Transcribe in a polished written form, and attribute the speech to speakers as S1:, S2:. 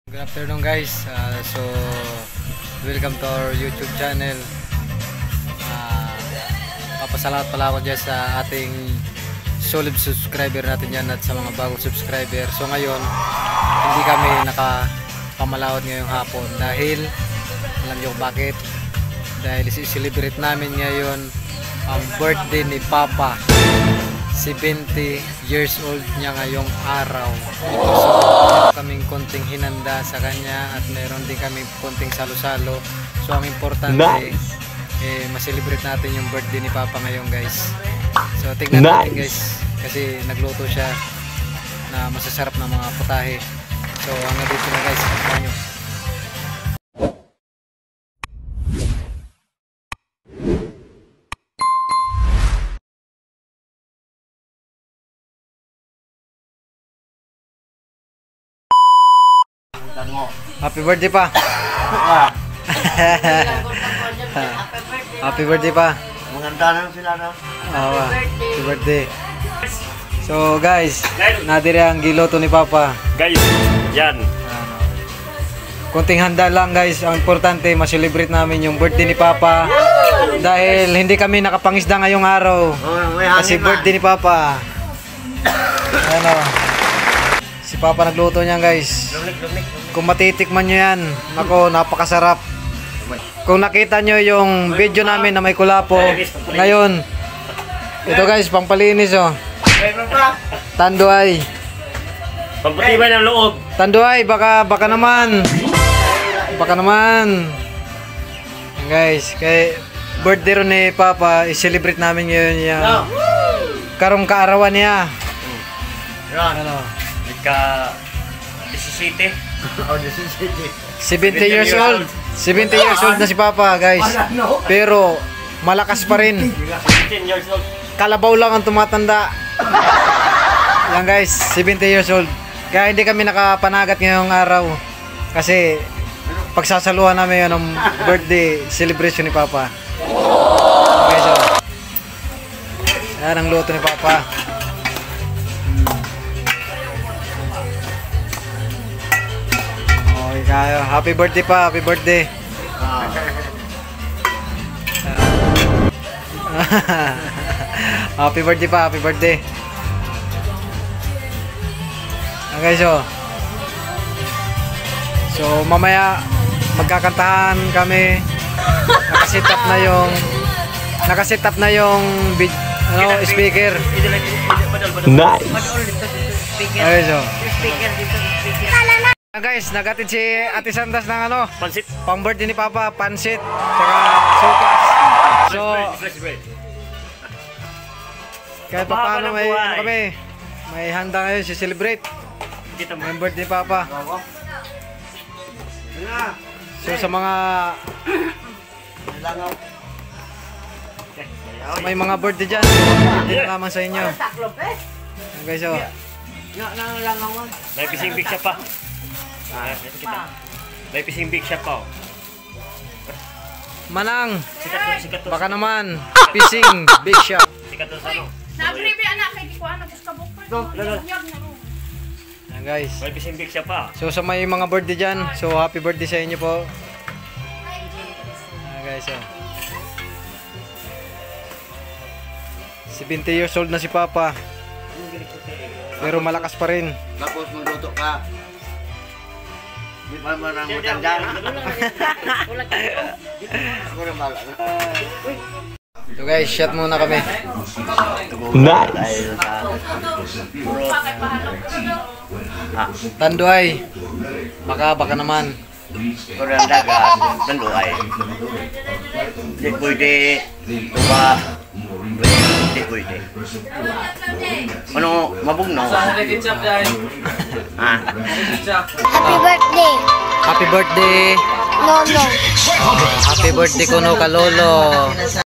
S1: Good afternoon guys, so welcome to our YouTube channel. Papasalamat pala ako dyan sa ating solid subscriber natin yan at sa mga bagong subscriber. So ngayon, hindi kami nakapamalawad ngayong hapon dahil, alam nyo bakit? Dahil celebrate namin ngayon ang birthday ni Papa. 70 years old niya ngayong araw. So, meron kaming konting hinanda sa kanya at meron din kaming konting salo-salo. So, ang importante, ma-celebrate natin yung birthday ni Papa ngayon guys. So, tignan natin guys. Kasi nagluto siya na masasarap na mga putahe. So, hanggang dito na guys. Tignan nyo. Happy birthday pa. Happy birthday pa.
S2: Maganda na sila na.
S1: Happy birthday. So guys, nadiri ang giloto ni Papa.
S2: Guys, yan.
S1: Kunting handa lang guys. Ang importante, ma-celebrate namin yung birthday ni Papa. Dahil hindi kami nakapangisda ngayong araw. Kasi birthday ni Papa. Ano? Si Papa nagluto niyan guys. Kung matitikman nyo yan, nako, napakasarap. Kung nakita nyo yung video namin na may kulapo, ngayon, ito guys, pangpalinis oh. Tanduay.
S2: Pagpatibay ng loob.
S1: Tanduay, baka naman. Baka naman. Guys, kay birthday ron ni Papa, i-celebrate namin ngayon yan. Karong kaarawan niya. Ano?
S2: Ika 17.
S1: 70 years old. 70 years old na si Papa, guys. Pero malakas pa rin.
S2: 17 years old.
S1: Kalabaw lang ang tumatanda. Yan guys, 70 years old. Kaya hindi kami nakapanagat ngayong araw. Kasi pagsasaluhan namin yun ng birthday celebration ni Papa. Okay, so yan ang luto ni Papa. Kayo. Happy birthday pa, happy birthday. Happy birthday pa, happy birthday. Okay, so mamaya magkakantahan kami. Nakaset up na yung speaker.
S2: Nice.
S1: Okay, so guys, nagatid si Ate Sandas ng
S2: Pansit.
S1: pang birthday ni Papa, pansit, saka sopas. So, kahit pa paano kami, may handa ngayon si celebrate. May birthday ni Papa. So, sa may mga birthday dyan, birthday na lamang sa inyo. Okay, so
S2: May pising big shop pa. May pising big shop pa.
S1: Manang,
S2: Sikat to.
S1: baka naman, fishing, big shop.
S2: Sikat to sa ano.
S3: Nagribi anak kay di ko anak gusto bukod.
S1: Yan guys.
S2: May pising big shop pa.
S1: So sa may mga birthday dyan, so happy birthday sa inyo po. Yan guys, 70 years old na si Papa. Pero malakas pa rin.
S4: Tapos magluto ka. Di pa marang matanda. Ako na bala.
S1: So guys, shot muna kami.
S2: Nice.
S1: Tanduay. Baka naman.
S2: Kurang dagat, tanduay. Di pwede tuba. Di pwede. Ano, mabugno?
S5: Happy birthday!
S1: Happy birthday.
S5: No, no.
S1: Happy birthday kuno ka lolo.